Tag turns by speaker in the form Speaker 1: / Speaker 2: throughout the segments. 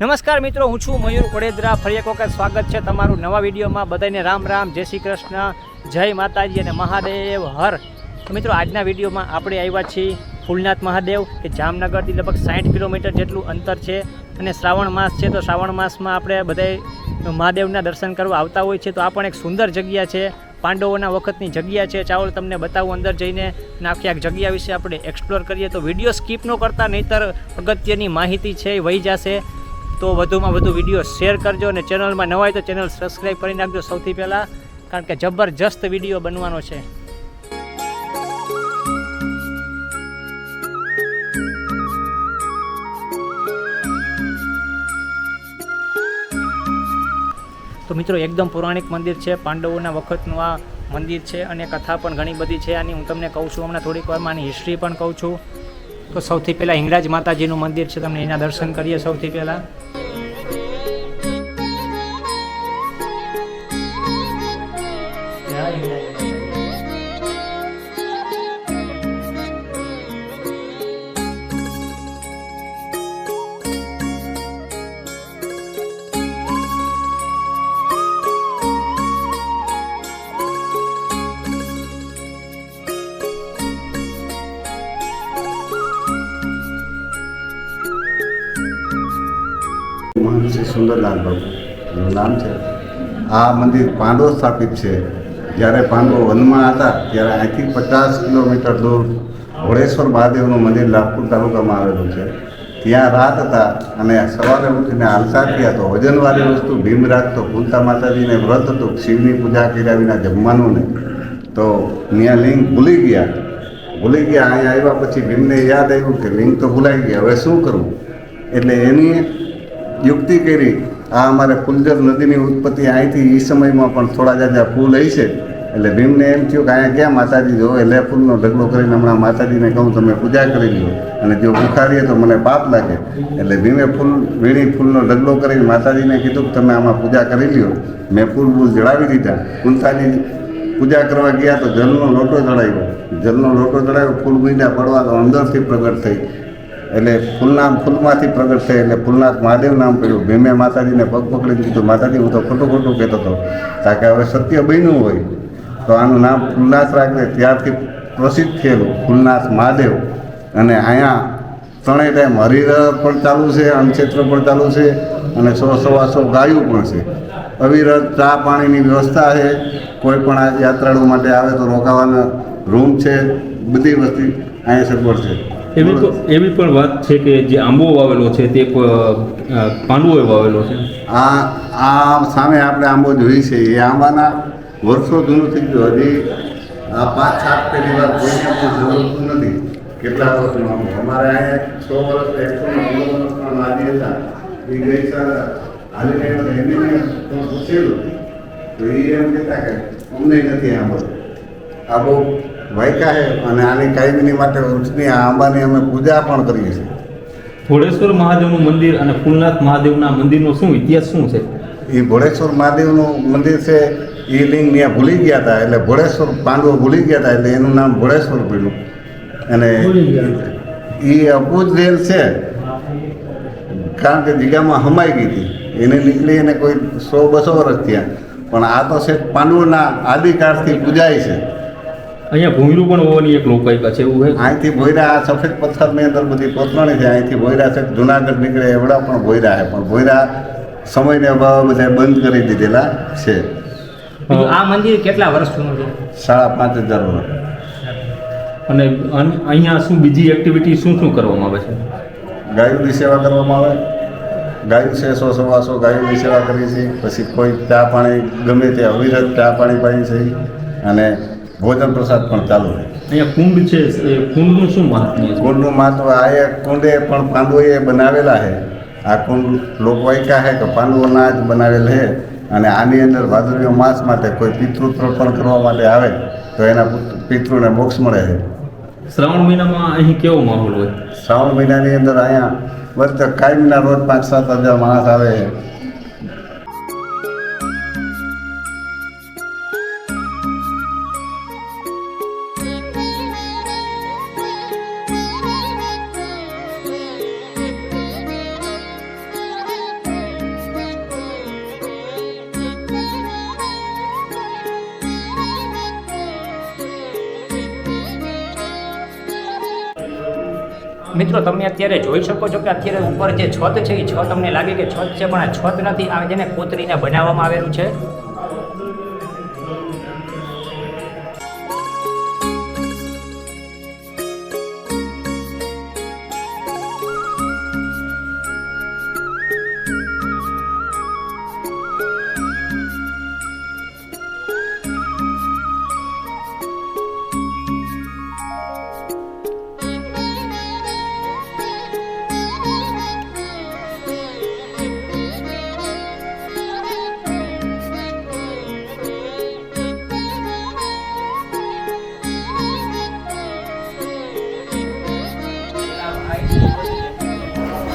Speaker 1: નમસ્કાર મિત્રો, હું છું મયુર કોડેદરા. ફરી એક વખત સ્વાગત છે તમારું નવા વિડીયોમાં. બધાને રામ રામ, જય શ્રી કૃષ્ણ, જય માતાજી અને મહાદેવ હર. તો મિત્રો, આજના વિડીયોમાં આપણે આવ્યા છીએ ફૂલનાથ મહાદેવ, કે જામનગરથી લગભગ 60 કિલોમીટર જેટલું અંતર છે. અને શ્રાવણ માસ છે, તો શ્રાવણ માસમાં આપણે બધા મહાદેવના દર્શન કરવા આવતા હોય છે. તો આ પણ એક સુંદર જગ્યા છે, પાંડવોના વખતની જગ્યા છે. ચાલો તમને બતાવું અંદર જઈને, અને આખી આ જગ્યા વિશે આપણે એક્સપ્લોર કરીએ. તો વિડીયો સ્કીપ ન કરતા, નહીંતર અગત્યની માહિતી છે એ વહી જશે. તો વધુમાં વધુ વિડીયો શેર કરજો, અને ચેનલમાં નવા હોય તો ચેનલ સબસ્ક્રાઈબ કરી નાખજો સૌથી પહેલાં, કારણ કે જબરજસ્ત વિડીયો બનવાનો છે. તો મિત્રો, એકદમ પૌરાણિક મંદિર છે, પાંડવોના વખતનું આ મંદિર છે, અને કથા પણ ઘણી બધી છે આની. હું તમને કહું છું હમણાં થોડીક વારમાં આની હિસ્ટ્રી પણ કહું છું. તો સૌથી પહેલાં હિંગળાજ માતાજીનું મંદિર છે, તમને એના દર્શન કરીએ સૌથી પહેલાં.
Speaker 2: મહર્ષિ સુંદરલાલ બાબુનું નામ છે. આ મંદિર પાંડવો સ્થાપિત છે. જ્યારે પાંડવો વનમાં હતા ત્યારે અહીંથી 50 કિલોમીટર દૂર ઘોડેશ્વર મહાદેવનું મંદિર લાભપુર તાલુકામાં આવેલું છે. ત્યાં રાત હતા અને સવારે ઉઠીને હાલતા થયા તો વજનવાળી વસ્તુ ભીમ રાખતો, કુંતા માતાજીને વ્રત હતું, શિવની પૂજા કર્યા વિના જમવાનું નહીં. તો ત્યાં લિંગ ભૂલી ગયા. અહીંયા આવ્યા પછી ભીમને યાદ આવ્યું કે લિંગ તો ભૂલાઈ ગયા, હવે શું કરવું? એટલે એની યુક્તિ કરી, આ અમારે ફૂલજર નદીની ઉત્પત્તિ અહીંથી એ સમયમાં પણ થોડા જાજા ફૂલ હશે. એટલે ભીમને એમ થયું કે અહીંયા ક્યાં માતાજી જો, એટલે ફૂલનો ઢગલો કરીને હમણાં માતાજીને કહું તમે પૂજા કરી લો, અને જો ભૂખારીએ તો મને પાપ લાગે. એટલે ભીમે ફૂલનો ઢગલો કરીને માતાજીને કીધું કે તમે આમાં પૂજા કરી લ્યો. મેં ફૂલ જડાવી દીધા. કુંતાની પૂજા કરવા ગયા તો જલનો લોટો ચડાવ્યો. ફૂલ મીંડા પડવા તો અંદરથી પ્રગટ થઈ. એટલે ફૂલમાંથી પ્રગટ થઈ, એટલે ફૂલનાથ મહાદેવ નામ પડ્યું. ભીમે માતાજીને પગ પકડીને કીધું, માતાજી હું તો ખોટું કહેતો હતો, કારણ કે હવે સત્ય બન્યું હોય તો આનું નામ ફૂલનાથ રાખે. ત્યારથી પ્રસિદ્ધ થયેલું ફૂલનાથ મહાદેવ. અને અહીંયા 3 ટાઈમ હરિહર પણ ચાલુ છે, અન્નક્ષેત્ર પણ ચાલુ છે, અને 100-125 ગાયું પણ છે. અવિરત ચા પાણીની વ્યવસ્થા છે. કોઈ પણ આ યાત્રાળુ માટે આવે તો રોકાવાના રૂમ છે, બધી વસ્તુ અહીંયા સગવડ છે.
Speaker 3: એવી પણ વાત છે કે જે આંબો વાવેલો છે તે પાંડવોએ વાવેલો છે.
Speaker 2: આ સામે આપણે આંબો જોઈ છે, એ આંબાના વર્ષો જૂનું થઈ ગયું. હજી આ 5-7 પેલી વાર કોઈને પણ જરૂરતું નથી. કેટલા વર્ષનો આંબો અમારે અહીંયા 100 વર્ષ 115 વર્ષના માજી હતા. એ ગઈ સાલ હાલીને એને પણ પૂછેલું તો એ એમ કહેતા કે અમને નથી આંબો. આંબો વાયકા છે, અને આની કાયમીની માટે વૃક્ષની આ આંબાની અમે પૂજા પણ કરીએ છીએ.
Speaker 3: ઘોડેશ્વર મહાદેવનું મંદિર અને ફૂલનાથ મહાદેવના મંદિરનો શું ઇતિહાસ શું છે?
Speaker 2: એ ઘોડેશ્વર મહાદેવનું મંદિર છે. એ લિંગ ત્યાં ભૂલી ગયા હતા, એટલે ઘોડેશ્વર પાંડવો ભૂલી ગયા હતા, એટલે એનું નામ ઘોડેશ્વર પડ્યું. અને એ અપૂજ રેલ છે, કારણ કે જગ્યામાં હમાઈ ગઈ હતી. એને નીકળી એને કોઈ 100-200 વર્ષ થયા, પણ આ તો છે પાંડવોના આદિકાળથી પૂજાય છે.
Speaker 3: અહીંયા ભોયરું પણ હોવાની એક લોકાયકા છે, એવું છે.
Speaker 2: અહીંથી ભોયરા આ સફેદ પથ્થરની અંદર બધી કોતરણી છે. અહીંથી ભોયરા છે, જુનાગઢ નીકળે એવડા પણ ભોયરા છે, પણ ભોયરા સમયને અભાવે બધા બંધ કરી દીધેલા છે.
Speaker 1: આ મંદિર કેટલા વર્ષ જૂનું છે?
Speaker 2: 5500 વર્ષ.
Speaker 3: અને અહીંયા શું બીજી એક્ટિવિટી શું કરવામાં આવે છે?
Speaker 2: ગાયોની સેવા કરવામાં આવે. ગાયો છે 100-125 ગાયોની સેવા કરીએ છીએ. પછી કોઈ ચા પાણી ગમે તે અવિરત ચા પાણી પાઈએ છીએ અને ભોજન પ્રસાદ પણ ચાલુ રહે.
Speaker 3: અહીંયા કુંડ છે, એ કુંડનું શું મહાત્મ્ય છે?
Speaker 2: કુંડનું મહત્વ આ એક કુંડે પણ પાંડવોએ બનાવેલા છે. આ કુંડ લોકવાયકા છે કે પાંડવોના જ બનાવેલ છે અને આની અંદર ભાદરવી માસ માટે કોઈ પિતૃ તર્પણ કરવા માટે આવે તો એના પિતૃને મોક્ષ મળે છે.
Speaker 3: શ્રાવણ મહિનામાં અહીં કેવો માહોલ હોય?
Speaker 2: શ્રાવણ મહિનાની અંદર અહીંયા વર્ષ કાયમના રોજ 5-7 હજાર માણસ આવે છે.
Speaker 1: મિત્રો તમે અત્યારે જોઈ શકો છો કે અત્યારે ઉપર જે છત છે એ છત તમને લાગે કે છત છે, પણ આ છત નથી, આ જેને કોતરીને બનાવવામાં આવેલું છે.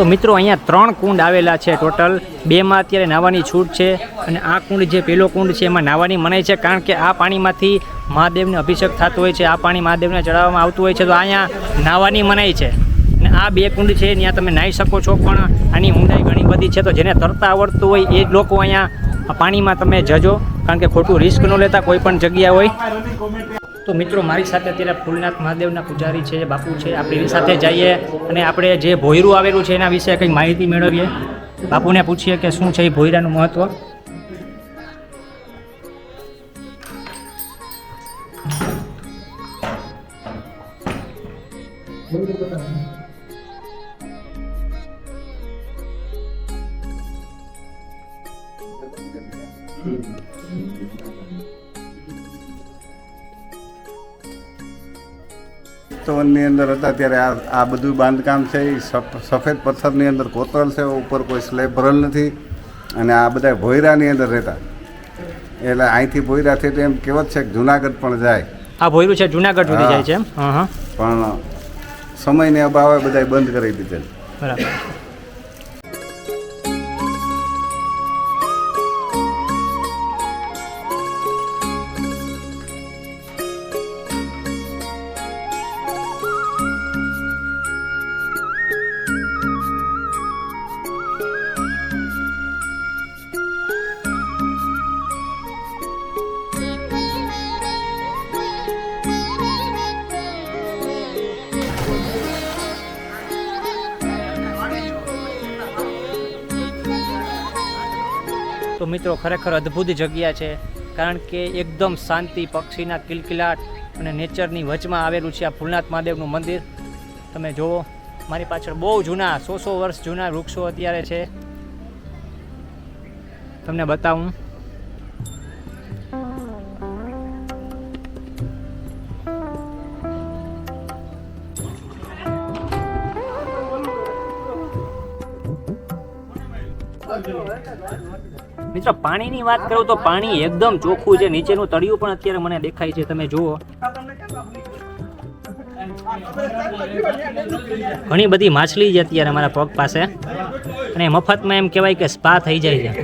Speaker 1: તો મિત્રો અહીંયા 3 કુંડ આવેલા છે ટોટલ. 2માં અત્યારે નાહવાની છૂટ છે અને આ કુંડ જે પહેલો કુંડ છે એમાં નાહવાની મનાઈ છે, કારણ કે આ પાણીમાંથી મહાદેવને અભિષેક થતો હોય છે, આ પાણી મહાદેવને ચડાવવામાં આવતું હોય છે, તો અહીંયા નાહવાની મનાઈ છે. અને આ 2 કુંડ છે ત્યાં તમે નાહી શકો છો, પણ આની ઊંડાઈ ઘણી બધી છે, તો જેને તરતા આવડતું હોય એ જ લોકો અહીંયા પાણીમાં તમે જજો, કારણ કે ખોટું રિસ્ક ન લેતા કોઈ પણ જગ્યા હોય. તો મિત્રો મારી સાથે અત્યારે ફૂલનાથ મહાદેવના પૂજારી છે, બાપુ છે, આપણે એની સાથે જઈએ અને આપણે જે ભોયરું આવેલું છે એના વિશે કંઈ માહિતી મેળવીએ. બાપુને પૂછીએ કે શું છે એ ભોયરાનું મહત્વ.
Speaker 2: વનની અંદર હતા ત્યારે આ બધું બાંધકામ છે એ સફેદ પથ્થરની અંદર કોતરેલ છે, ઉપર કોઈ સ્લેબ ભરેલ નથી અને આ બધા ભોયરાની અંદર રહેતા. એટલે અહીંથી ભોયરાથી તો એમ કહેવત છે કે જુનાગઢ પણ જાય.
Speaker 1: આ ભોયરું છે જુનાગઢ સુધી જાય છે એમ? હા.
Speaker 2: પણ સમયને અભાવે બધા બંધ કરી દીધેલ.
Speaker 1: બરાબર. તો મિત્રો ખરેખર અદ્ભુત જગ્યા છે, કારણ કે એકદમ શાંતિ, પક્ષીના કિલકિલાટ અને નેચરની વચમાં આવેલું છે આ ફૂલનાથ મહાદેવનું મંદિર. તમે જુઓ મારી પાછળ બહુ જૂના 100 વર્ષ જૂના વૃક્ષો અત્યારે છે, તમને બતાવું. મિત્રો પાણીની વાત કરું તો પાણી એકદમ ચોખ્ખું છે, નીચેનું તળિયું પણ અત્યારે મને દેખાય છે, તમે જુઓ. ઘણી બધી માછલી છે અત્યારે મારા પગ પાસે, અને મફતમાં એમ કહેવાય કે સ્પા થઈ જાય છે.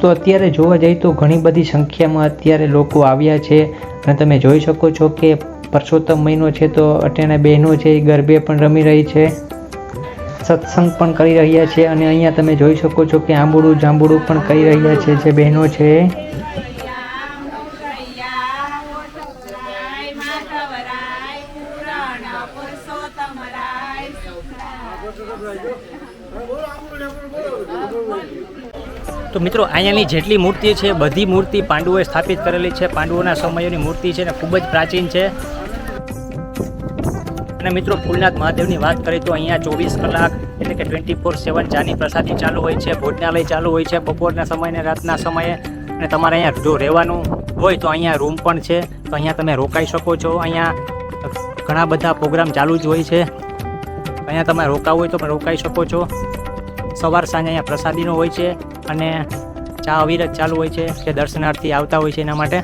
Speaker 1: તો અત્યારે જોવા જઈએ તો ઘણી બધી સંખ્યામાં અત્યારે લોકો આવ્યા છે, અને તમે જોઈ શકો છો કે પરસોત્તમ મહિનો છે તો અટેણા બહેનો છે એ ગરબે પણ રમી રહી છે. સત્સંગ પણ કરી રહ્યા છે અને અહીંયા તમે જોઈ શકો છો કે આંબોડું જાંબુડું પણ કરી રહ્યા છે જે બહેનો છે. તો મિત્રો અહીંયાની જેટલી મૂર્તિ છે બધી મૂર્તિ પાંડવોએ સ્થાપિત કરેલી છે. પાંડવોના સમયોની મૂર્તિ છે ને ખૂબ જ પ્રાચીન છે. અને મિત્રો ફૂલનાથ મહાદેવની વાત કરીએ તો અહીંયા 24 કલાક એટલે કે 24/7 ચાની પ્રસાદી ચાલુ હોય છે, ભોજનાલય ચાલુ હોય છે બપોરના સમયે ને રાતના સમયે. અને તમારે અહીંયા જો રહેવાનું હોય તો અહીંયા રૂમ પણ છે, તો અહીંયા તમે રોકાઈ શકો છો. અહીંયા ઘણા બધા પ્રોગ્રામ ચાલુ જ હોય છે, અહીંયા તમે રોકાવું હોય તો પણ રોકાઈ શકો છો. સવાર સાંજ અહીંયા પ્રસાદીનો હોય છે અને ચા અવિરત ચાલુ હોય છે કે દર્શનાર્થી આવતા હોય છે એના માટે.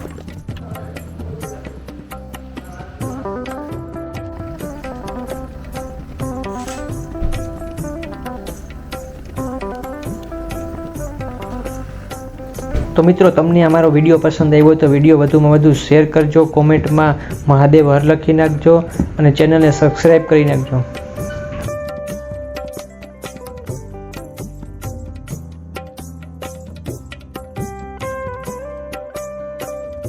Speaker 1: તો મિત્રો તમને અમારો વિડીયો પસંદ આવ્યો તો વિડીયો વધુમાં વધુ શેર કરજો, કોમેન્ટમાં મહાદેવ હર લખી નાખજો અને ચેનલને સબસ્ક્રાઈબ કરી નાખજો.